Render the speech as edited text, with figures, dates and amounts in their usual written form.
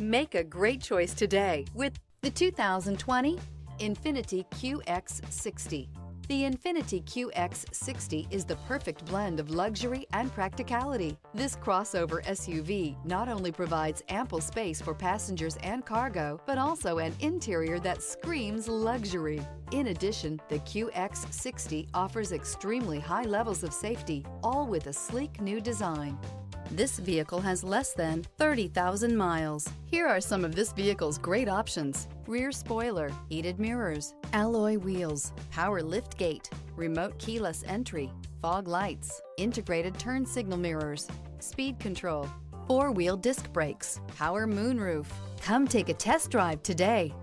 Make a great choice today with the 2020 Infiniti QX60. The Infiniti QX60 is the perfect blend of luxury and practicality. This crossover SUV not only provides ample space for passengers and cargo, but also an interior that screams luxury. In addition, the QX60 offers extremely high levels of safety, all with a sleek new design. This vehicle has less than 30,000 miles. Here are some of this vehicle's great options: rear spoiler, heated mirrors, alloy wheels, power liftgate, remote keyless entry, fog lights, integrated turn signal mirrors, speed control, four-wheel disc brakes, power moonroof. Come take a test drive today.